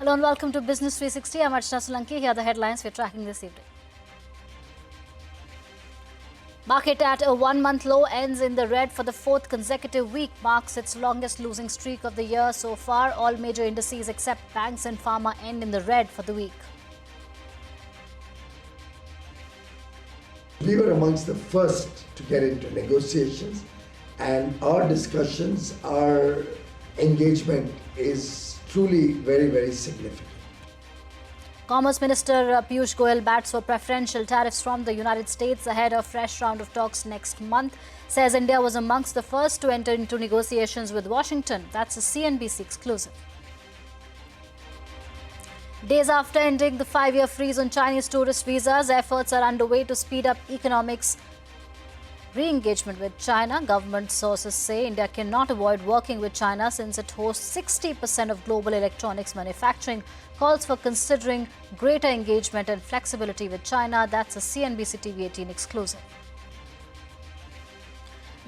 Hello and welcome to Business 360. I'm Archana Solanki. Here are the headlines we're tracking this evening. Market at a one-month low ends in the red for the fourth consecutive week, marks its longest losing streak of the year so far. All major indices except banks and pharma end in the red for the week. We were amongst the first to get into negotiations, and our discussions, our engagement is truly very, very significant. Commerce Minister Piyush Goyal bats for preferential tariffs from the United States ahead of fresh round of talks next month. Says India was amongst the first to enter into negotiations with Washington. That's a CNBC exclusive. Days after ending the 5-year freeze on Chinese tourist visas, efforts are underway to speed up economics re-engagement with China. Government sources say India cannot avoid working with China since it hosts 60% of global electronics manufacturing. Calls for considering greater engagement and flexibility with China. That's a CNBC-TV18 exclusive.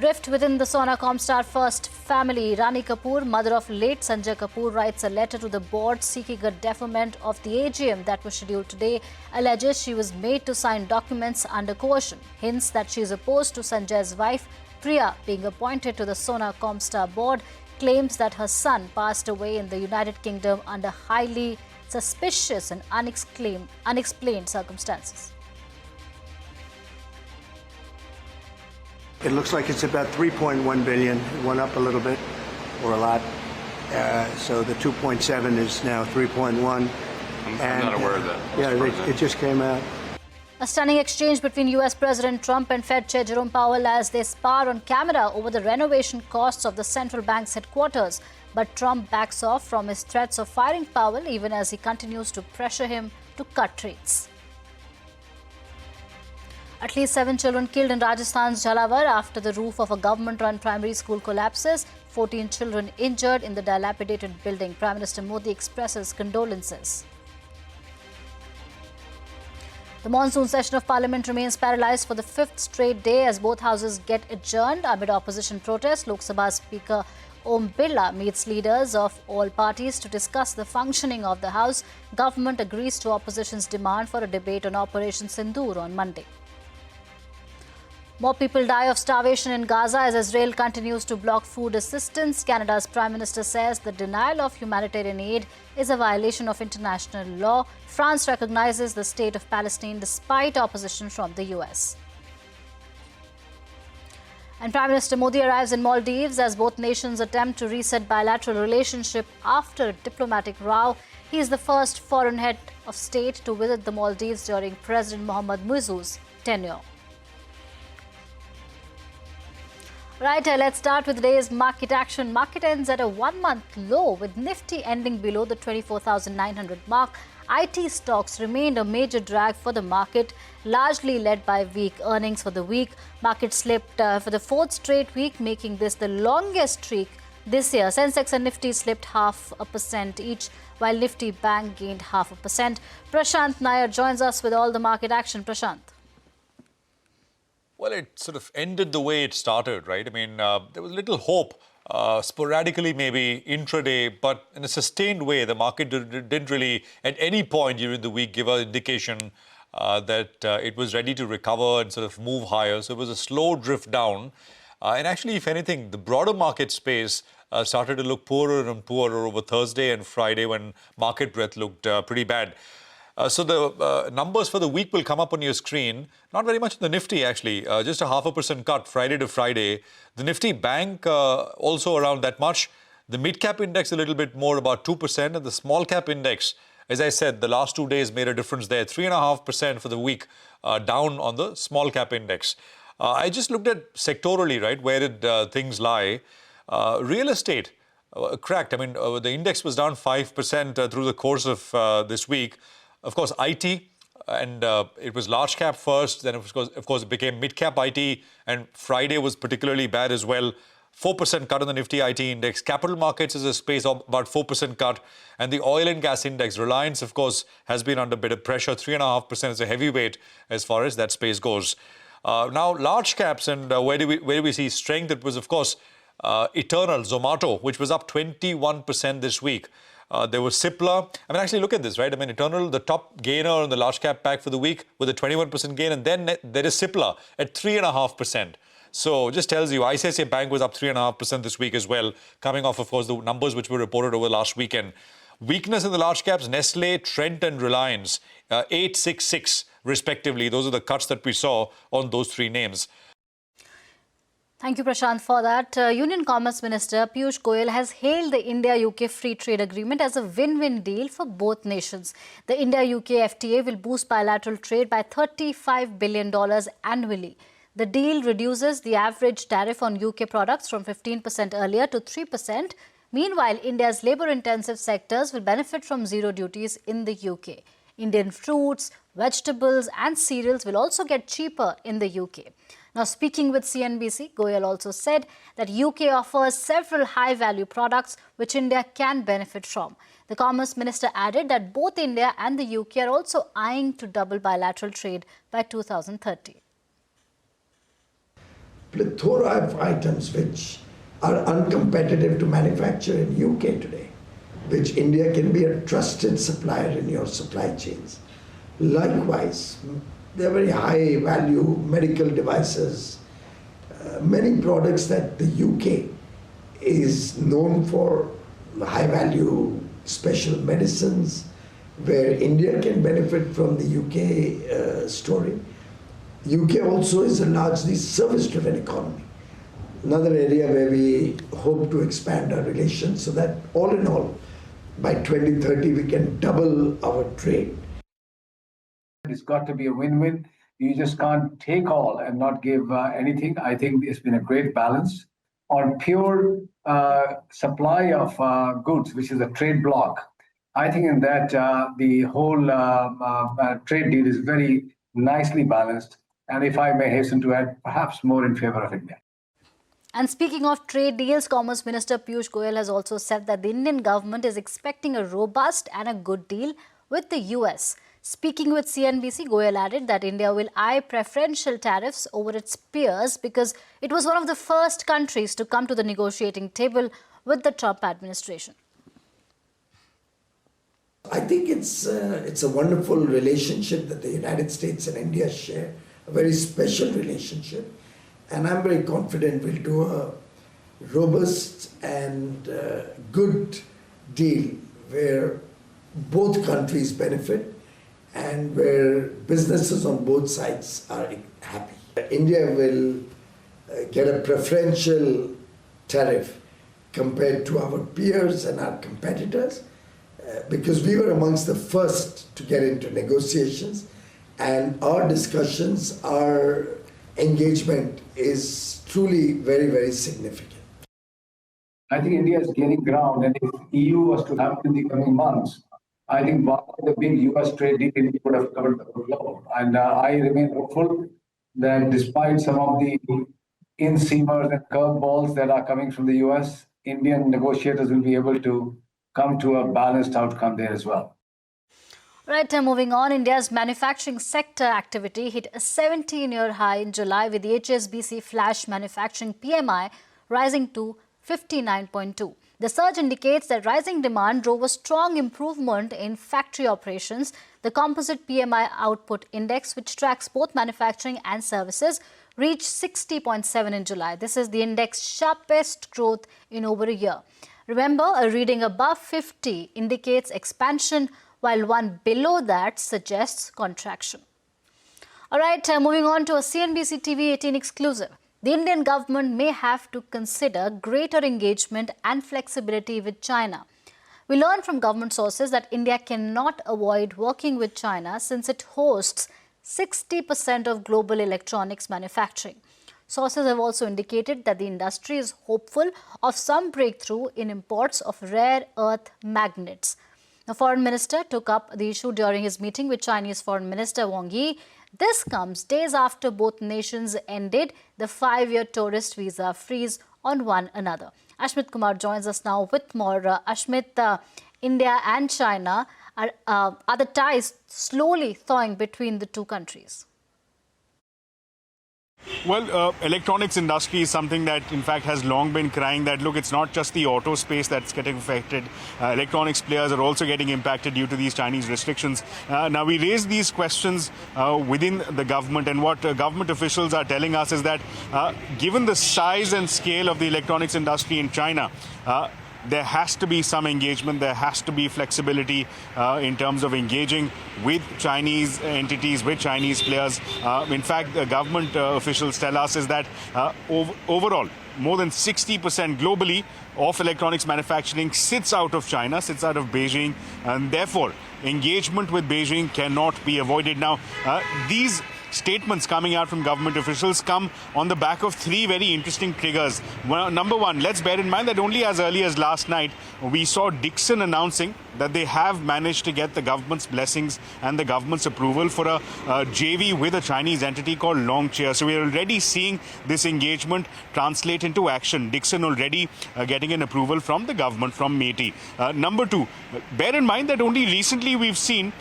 Rift within the Sona Commars star first family. Rani Kapoor, mother of late Sanjay Kapoor, writes a letter to the board seeking a deferment of the AGM that was scheduled today. Alleges she was made to sign documents under coercion. Hints that she is opposed to Sanjay's wife, Priya, being appointed to the Sona Commars star board. Claims that her son passed away in the United Kingdom under highly suspicious and unexplained circumstances. It looks like it's about 3.1 billion. It went up a little bit, or a lot. So the 2.7 is now 3.1. I'm not aware of that. Yeah, it just came out. A stunning exchange between US President Trump and Fed Chair Jerome Powell as they spar on camera over the renovation costs of the central bank's headquarters. But Trump backs off from his threats of firing Powell even as he continues to pressure him to cut rates. At least 7 children killed in Rajasthan's Jhalawar after the roof of a government-run primary school collapses. 14 children injured in the dilapidated building. Prime Minister Modi expresses condolences. The monsoon session of Parliament remains paralysed for the 5th straight day as both houses get adjourned amid opposition protests. Lok Sabha Speaker Om Birla meets leaders of all parties to discuss the functioning of the House. Government agrees to opposition's demand for a debate on Operation Sindoor on Monday. More people die of starvation in Gaza as Israel continues to block food assistance. Canada's Prime Minister says the denial of humanitarian aid is a violation of international law. France recognizes the state of Palestine despite opposition from the US. And Prime Minister Modi arrives in Maldives as both nations attempt to reset bilateral relationship after a diplomatic row. He is the first foreign head of state to visit the Maldives during President Mohamed Muizzu's tenure. Right, let's start with today's market action. Market ends at a one-month low with Nifty ending below the 24,900 mark. IT stocks remained a major drag for the market, largely led by weak earnings for the week. Market slipped for the 4th straight week, making this the longest streak this year. Sensex and Nifty slipped 0.5% each, while Nifty Bank gained 0.5%. Prashant Nair joins us with all the market action. Prashant. Well, it sort of ended the way it started, right? I mean, there was little hope, sporadically maybe intraday, but in a sustained way, the market didn't really at any point during the week give an indication that it was ready to recover and sort of move higher. So it was a slow drift down. And actually, if anything, the broader market space started to look poorer and poorer over Thursday and Friday when market breadth looked pretty bad. So the numbers for the week will come up on your screen. Not very much in the Nifty, actually. Just a 0.5% cut Friday to Friday. The Nifty Bank also around that much. The mid-cap index a little bit more, about 2%. And the small-cap index, as I said, the last 2 days made a difference there. 3.5% for the week, down on the small-cap index. I just looked at sectorally, right? Where did things lie? Real estate cracked. I mean, the index was down 5% through the course of this week. Of course, IT, and it was large cap first, then of course it became mid cap IT, and Friday was particularly bad as well. 4% cut on the Nifty IT index. Capital markets is a space of about 4% cut. And the oil and gas index, Reliance, of course, has been under a bit of pressure. 3.5% is a heavyweight as far as that space goes. Now, large caps, and where do we see strength? It was, of course, Eternal, Zomato, which was up 21% this week. There was Cipla. I mean, actually, look at this, right? I mean, Eternal, the top gainer in the large cap pack for the week with a 21% gain. And then there is Cipla at 3.5%. So just tells you, ICICI Bank was up 3.5% this week as well, coming off, of course, the numbers which were reported over last weekend. Weakness in the large caps, Nestle, Trent and Reliance, 866 respectively. Those are the cuts that we saw on those three names. Thank you, Prashant, for that. Union Commerce Minister Piyush Goyal has hailed the India-UK Free Trade Agreement as a win-win deal for both nations. The India-UK FTA will boost bilateral trade by $35 billion annually. The deal reduces the average tariff on UK products from 15% earlier to 3%. Meanwhile, India's labour-intensive sectors will benefit from zero duties in the UK. Indian fruits, vegetables and cereals will also get cheaper in the UK. Now, speaking with CNBC, Goyal also said that UK offers several high-value products which India can benefit from. The Commerce Minister added that both India and the UK are also eyeing to double bilateral trade by 2030. Plethora of items which are uncompetitive to manufacture in UK today, which India can be a trusted supplier in your supply chains. Likewise, they're very high value medical devices, many products that the UK is known for, high value special medicines, where India can benefit from the UK story. UK also is a largely service-driven economy. Another area where we hope to expand our relations so that all in all, by 2030, we can double our trade. It's got to be a win-win. You just can't take all and not give anything. I think it's been a great balance. On pure supply of goods, which is a trade block, I think in that the whole trade deal is very nicely balanced. And if I may hasten to add, perhaps more in favor of India. And speaking of trade deals, Commerce Minister Piyush Goyal has also said that the Indian government is expecting a robust and a good deal with the US. Speaking with CNBC, Goyal added that India will eye preferential tariffs over its peers because it was one of the first countries to come to the negotiating table with the Trump administration. I think it's a wonderful relationship that the United States and India share, a very special relationship. And I'm very confident we'll do a robust and good deal where both countries benefit and where businesses on both sides are happy. India will get a preferential tariff compared to our peers and our competitors because we were amongst the first to get into negotiations, and our discussions, our engagement is truly very, very significant. I think India is gaining ground, and if EU was to happen in the coming months, I think one of the big US trade deal India would have covered the whole globe. And I remain hopeful that despite some of the in-seamers and curveballs that are coming from the US, Indian negotiators will be able to come to a balanced outcome there as well. Right, moving on, India's manufacturing sector activity hit a 17-year high in July with the HSBC Flash Manufacturing PMI rising to 59.2. The surge indicates that rising demand drove a strong improvement in factory operations. The composite PMI output index, which tracks both manufacturing and services, reached 60.7 in July. This is the index's sharpest growth in over a year. Remember, a reading above 50 indicates expansion, while one below that suggests contraction. All right, moving on to a CNBC-TV18 exclusive. The Indian government may have to consider greater engagement and flexibility with China. We learned from government sources that India cannot avoid working with China since it hosts 60% of global electronics manufacturing. Sources have also indicated that the industry is hopeful of some breakthrough in imports of rare earth magnets. The foreign minister took up the issue during his meeting with Chinese Foreign Minister Wang Yi. This comes days after both nations ended the 5-year tourist visa freeze on one another. Ashmit Kumar joins us now with more. Ashmit, India and China, are the ties slowly thawing between the two countries? Well, electronics industry is something that, in fact, has long been crying that, look, it's not just the auto space that's getting affected. Electronics players are also getting impacted due to these Chinese restrictions. Now, we raised these questions within the government, and what government officials are telling us is that given the size and scale of the electronics industry in China, there has to be some engagement, there has to be flexibility in terms of engaging with Chinese entities, with Chinese players. In fact, the government officials tell us is that overall, more than 60% globally of electronics manufacturing sits out of China, sits out of Beijing, and therefore engagement with Beijing cannot be avoided. Now, these statements coming out from government officials come on the back of three very interesting triggers. Well, number one, let's bear in mind that only as early as last night, we saw Dixon announcing that they have managed to get the government's blessings and the government's approval for a JV with a Chinese entity called Longcheer. So we're already seeing this engagement translate into action. Dixon already getting an approval from the government, from METI. Number two, bear in mind that only recently we've seen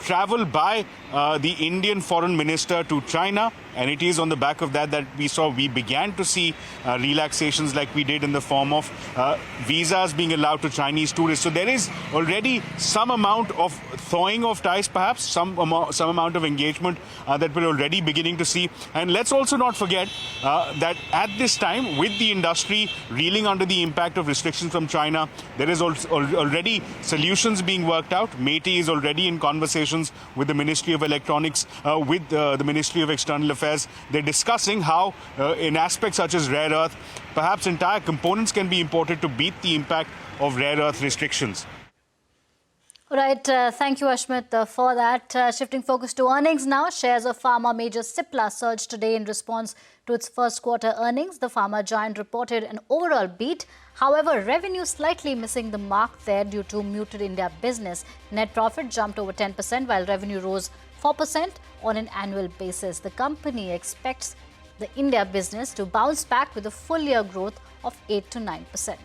travel by the Indian foreign minister to China, and it is on the back of that that we began to see relaxations like we did in the form of visas being allowed to Chinese tourists. So there is already some amount of thawing of ties, perhaps some amount of engagement that we're already beginning to see. And let's also not forget that at this time, with the industry reeling under the impact of restrictions from China, there is already solutions being worked out. METI is already in conversations with the Ministry of Electronics, with the Ministry of External Affairs. They're discussing how, in aspects such as rare earth, perhaps entire components can be imported to beat the impact of rare earth restrictions. All right, thank you, Ashmit, for that. Shifting focus to earnings now. Shares of pharma major Cipla surged today in response to its first quarter earnings. The pharma giant reported an overall beat. However, revenue slightly missing the mark there due to muted India business. Net profit jumped over 10%, while revenue rose 4% on an annual basis. The company expects the India business to bounce back with a full year growth of 8 to 9%.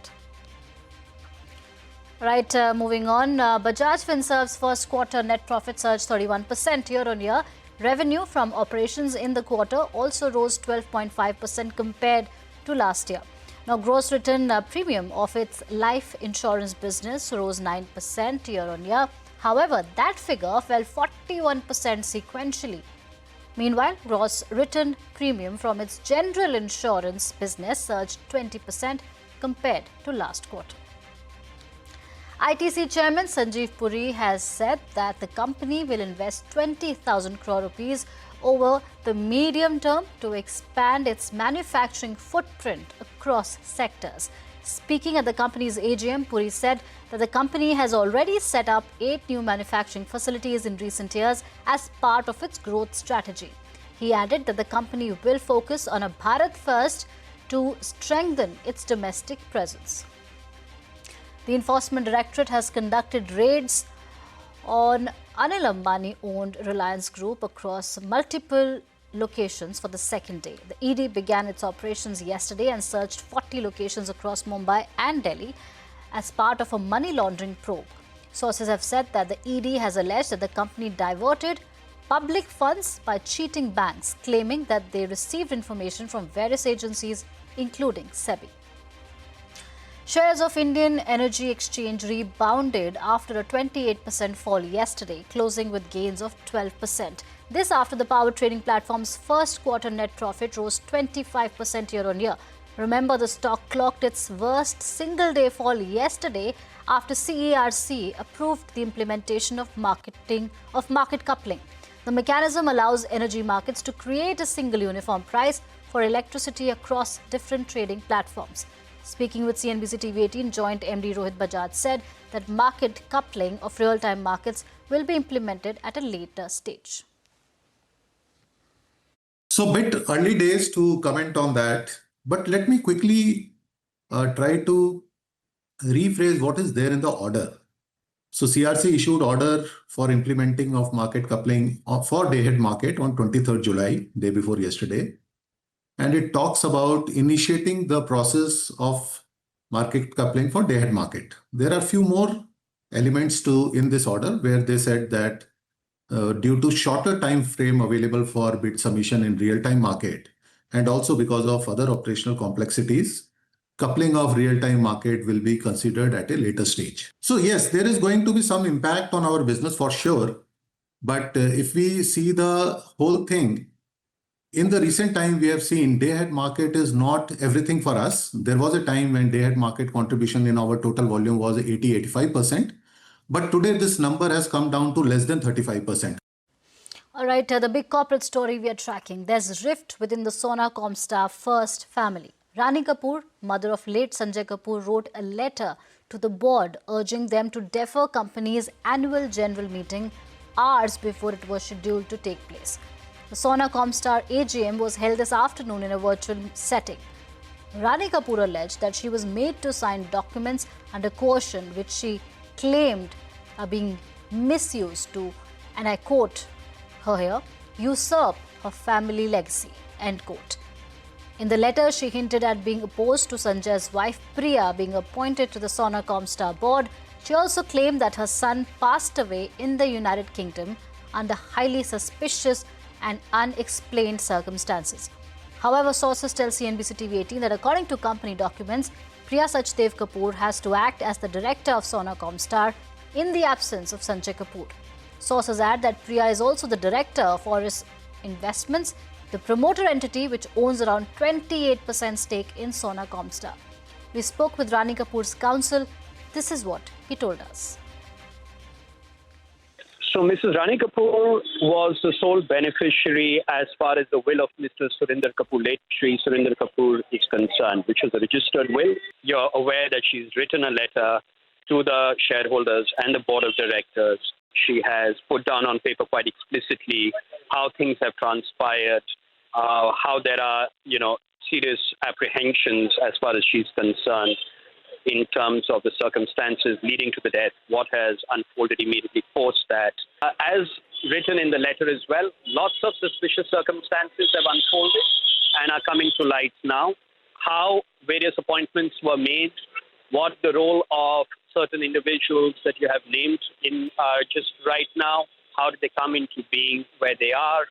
Right, moving on. Bajaj Finserv's first quarter net profit surged 31% year-on-year. Revenue from operations in the quarter also rose 12.5% compared to last year. Now, gross written premium of its life insurance business rose 9% year-on-year. However, that figure fell 41% sequentially. Meanwhile, gross written premium from its general insurance business surged 20% compared to last quarter. ITC Chairman Sanjeev Puri has said that the company will invest 20,000 crore rupees over the medium term to expand its manufacturing footprint across sectors. Speaking at the company's AGM, Puri said that the company has already set up 8 new manufacturing facilities in recent years as part of its growth strategy. He added that the company will focus on a Bharat First to strengthen its domestic presence. The Enforcement Directorate has conducted raids on Anil Ambani-owned Reliance Group across multiple locations for the second day. The ED began its operations yesterday and searched 40 locations across Mumbai and Delhi as part of a money laundering probe. Sources have said that the ED has alleged that the company diverted public funds by cheating banks, claiming that they received information from various agencies, including SEBI. Shares of Indian Energy Exchange rebounded after a 28% fall yesterday, closing with gains of 12%. This after the power trading platform's first quarter net profit rose 25% year-on-year. Remember, the stock clocked its worst single-day fall yesterday after CERC approved the implementation of market coupling. The mechanism allows energy markets to create a single uniform price for electricity across different trading platforms. Speaking with CNBC-TV18, Joint MD Rohit Bajaj said that market coupling of real-time markets will be implemented at a later stage. So, bit early days to comment on that, but let me quickly try to rephrase what is there in the order. So, CRC issued order for implementing of market coupling for day-ahead market on 23rd July, day before yesterday. And it talks about initiating the process of market coupling for day-ahead market. There are a few more elements in this order where they said that due to shorter time frame available for bid submission in real-time market, and also because of other operational complexities, coupling of real-time market will be considered at a later stage. So yes, there is going to be some impact on our business for sure. But if we see the whole thing, in the recent time, we have seen day-ahead market is not everything for us. There was a time when day-ahead market contribution in our total volume was 80-85%. But today, this number has come down to less than 35%. All right, the big corporate story we are tracking. There's rift within the Sona Commars first family. Rani Kapoor, mother of late Sanjay Kapoor, wrote a letter to the board urging them to defer company's annual general meeting hours before it was scheduled to take place. The Sona Commars AGM was held this afternoon in a virtual setting. Rani Kapoor alleged that she was made to sign documents under coercion which she claimed are being misused to, and I quote her here, usurp her family legacy, end quote. In the letter, she hinted at being opposed to Sanjay's wife Priya being appointed to the Sona Commars board. She also claimed that her son passed away in the United Kingdom under highly suspicious and unexplained circumstances. However, sources tell CNBC-TV18 that according to company documents, Priya Sachdev Kapoor has to act as the director of Sona Commars in the absence of Sanjay Kapoor. Sources add that Priya is also the director of Oris Investments, the promoter entity which owns around 28% stake in Sona Commars. We spoke with Rani Kapoor's counsel. This is what he told us. So Mrs. Rani Kapoor was the sole beneficiary as far as the will of Mr. Surinder Kapoor, late Shri Surinder Kapoor is concerned, which was a registered will. You're aware that she's written a letter to the shareholders and the board of directors. She has put down on paper quite explicitly how things have transpired, how there are, serious apprehensions as far as she's concerned in terms of the circumstances leading to the death, what has unfolded immediately post that. As written in the letter as well, lots of suspicious circumstances have unfolded and are coming to light now. How various appointments were made, what the role of certain individuals that you have named in just right now, how did they come into being where they are,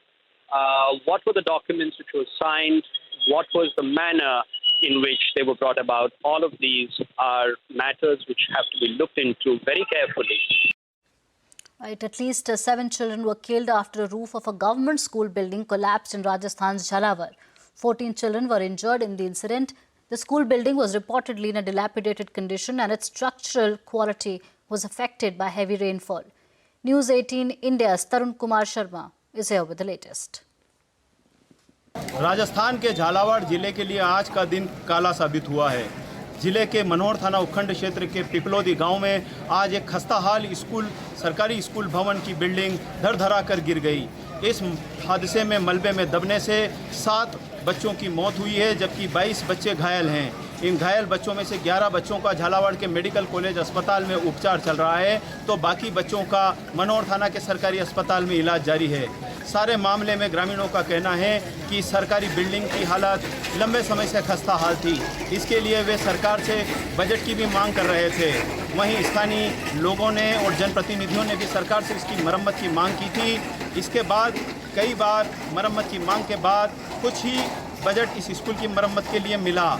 what were the documents which were signed, what was the manner in which they were brought about. All of these are matters which have to be looked into very carefully. Right, at least 7 children were killed after a roof of a government school building collapsed in Rajasthan's Jhalawar. 14 children were injured in the incident. The school building was reportedly in a dilapidated condition and its structural quality was affected by heavy rainfall. News 18 India's Tarun Kumar Sharma is here with the latest. Rajasthan के झालावाड़ जिले के लिए आज का दिन काला साबित हुआ है। जिले के मनोहर थाना उपखंड क्षेत्र के पिपलोदी गांव में आज एक खस्ताहाल सरकारी स्कूल भवन की बिल्डिंग धर-धरा कर गिर गई। इस हादसे में मलबे में दबने से 7 बच्चों की मौत हुई है, जबकि 22 बच्चे घायल हैं। इन घायल बच्चों में से 11 बच्चों का झालावाड़ के मेडिकल कॉलेज अस्पताल में उपचार चल रहा है, तो बाकी बच्चों का मनोहर थाना के सरकारी अस्पताल में इलाज जारी है। सारे मामले में ग्रामीणों का कहना है कि सरकारी बिल्डिंग की हालत लंबे समय से खस्ता हाल थी। इसके लिए वे सरकार से बजट की भी मांग कर रहे थे। वहीं स्थानीय लोगों ने और जनप्रतिनिधियों ने भी सरकार से इसकी मरम्मत की मांग की थी। इसके बाद कई बार मरम्मत की मांग के बाद कुछ ही बजट इस स्कूल की मरम्मत के लिए मिला।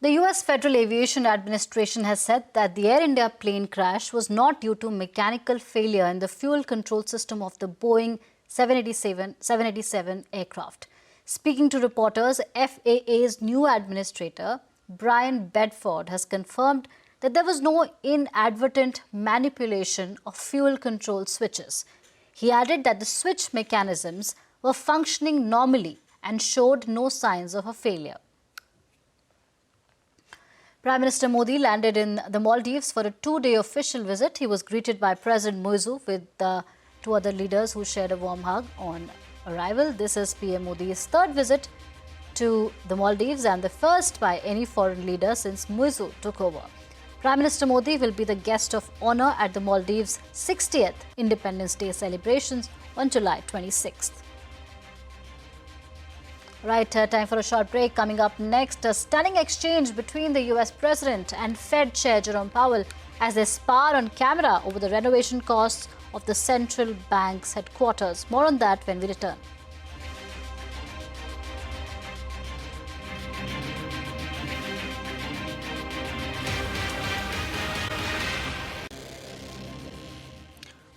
The US Federal Aviation Administration has said that the Air India plane crash was not due to mechanical failure in the fuel control system of the Boeing 787 aircraft. Speaking to reporters, FAA's new administrator, Brian Bedford, has confirmed that there was no inadvertent manipulation of fuel control switches. He added that the switch mechanisms were functioning normally and showed no signs of a failure. Prime Minister Modi landed in the Maldives for a 2-day official visit. He was greeted by President Muizzu with 2 other leaders who shared a warm hug on arrival. This is PM Modi's 3rd visit to the Maldives and the first by any foreign leader since Muizzu took over. Prime Minister Modi will be the guest of honor at the Maldives' 60th Independence Day celebrations on July 26th. Right, time for a short break. Coming up next, a stunning exchange between the US President and Fed Chair Jerome Powell as they spar on camera over the renovation costs of the central bank's headquarters. More on that when we return.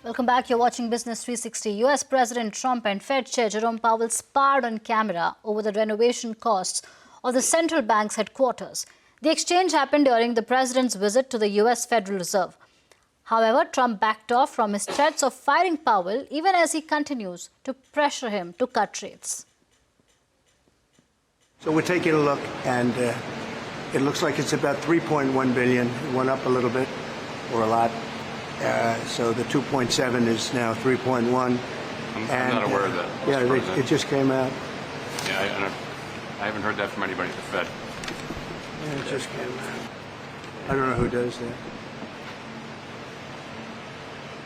Welcome back. You're watching Business 360. US President Trump and Fed Chair Jerome Powell sparred on camera over the renovation costs of the central bank's headquarters. The exchange happened during the president's visit to the US Federal Reserve. However, Trump backed off from his threats of firing Powell even as he continues to pressure him to cut rates. So we're taking a look, and it looks like it's about 3.1 billion. It went up a little bit, or a lot. So the 2.7 is now 3.1. I'm not aware of that. Yeah, it just came out. Yeah, I haven't heard that from anybody at the Fed. Yeah, it just came out. I don't know who does that.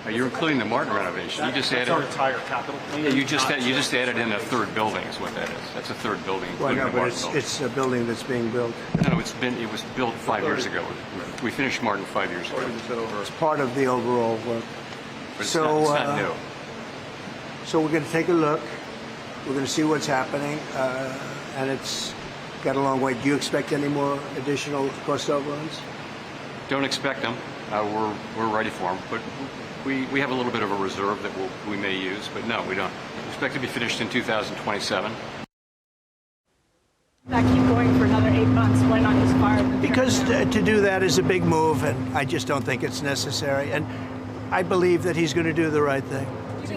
You're including the Martin renovation. You just added our entire capital. Yeah, you just added in a third building. Is what that is. That's a third building. Well, no, the but Martin building. it's a building that's being built. No, it was built 5 years ago. We finished Martin 5 years ago. It's part of the overall work. But it's So, not new. So we're going to take a look. We're going to see what's happening, and it's got a long way. Do you expect any more additional cost overruns? Don't expect them. We're ready for them, but we have a little bit of a reserve that we may use, but no, we don't. We expect to be finished in 2027. That keep going for another 8 months. Why not just fire them? Because to do that is a big move, and I just don't think it's necessary. And I believe that he's going to do the right thing.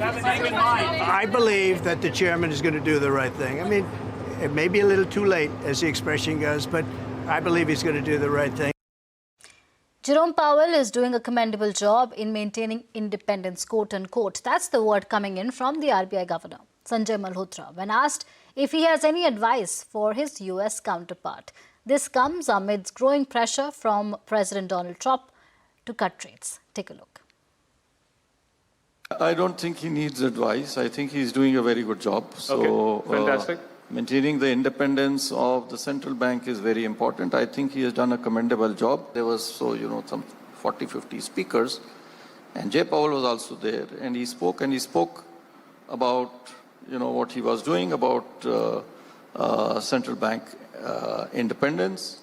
I believe that the chairman is going to do the right thing. I mean, it may be a little too late, as the expression goes, but I believe he's going to do the right thing. Jerome Powell is doing a commendable job in maintaining independence, quote unquote. That's the word coming in from the RBI governor, Sanjay Malhotra, when asked if he has any advice for his US counterpart. This comes amidst growing pressure from President Donald Trump to cut rates. Take a look. I don't think he needs advice. I think he's doing a very good job. So, okay, fantastic. Maintaining the independence of the central bank is very important. I think he has done a commendable job. There was, some 40, 50 speakers, and Jay Powell was also there, and he spoke about, what he was doing about central bank independence.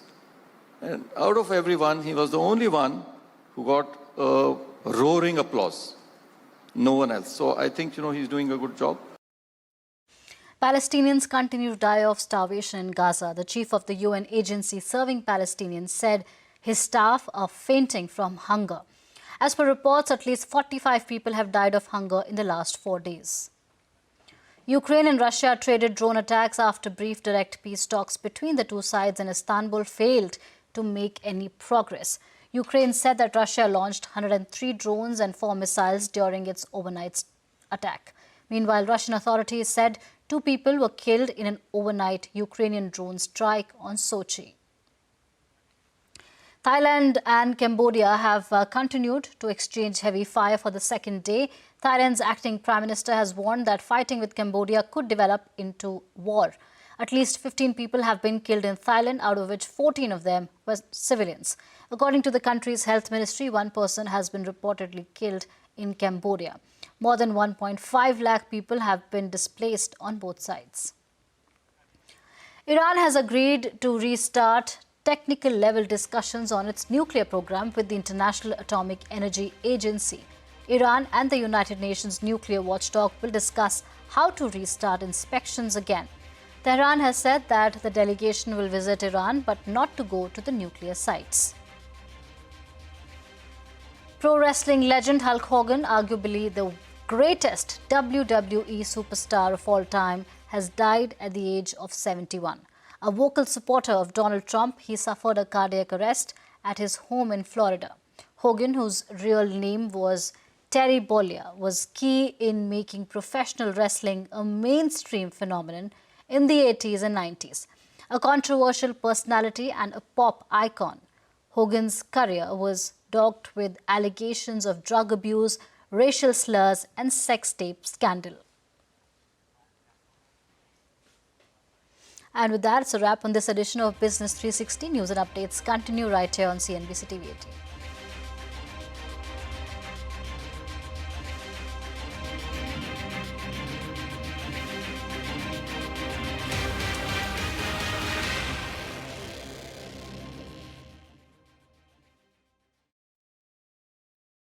And out of everyone, he was the only one who got a roaring applause. No one else. So I think, he's doing a good job. Palestinians continue to die of starvation in Gaza. The chief of the UN agency serving Palestinians said his staff are fainting from hunger. As per reports, at least 45 people have died of hunger in the last 4 days. Ukraine and Russia traded drone attacks after brief direct peace talks between the two sides in Istanbul failed to make any progress. Ukraine said that Russia launched 103 drones and 4 missiles during its overnight attack. Meanwhile, Russian authorities said 2 people were killed in an overnight Ukrainian drone strike on Sochi. Thailand and Cambodia have continued to exchange heavy fire for the second day. Thailand's acting Prime Minister has warned that fighting with Cambodia could develop into war. At least 15 people have been killed in Thailand, out of which 14 of them were civilians. According to the country's health ministry, 1 person has been reportedly killed in Cambodia. More than 1.5 lakh people have been displaced on both sides. Iran has agreed to restart technical level discussions on its nuclear program with the International Atomic Energy Agency. Iran and the United Nations nuclear watchdog will discuss how to restart inspections again. Tehran has said that the delegation will visit Iran but not to go to the nuclear sites. Pro wrestling legend Hulk Hogan, arguably the greatest WWE superstar of all time, has died at the age of 71. A vocal supporter of Donald Trump, he suffered a cardiac arrest at his home in Florida. Hogan, whose real name was Terry Bollea, was key in making professional wrestling a mainstream phenomenon in the 80s and 90s. A controversial personality and a pop icon, Hogan's career was dogged with allegations of drug abuse, racial slurs and sex tape scandal. And with that, it's a wrap on this edition of Business 360. News and updates continue right here on CNBC-TV18.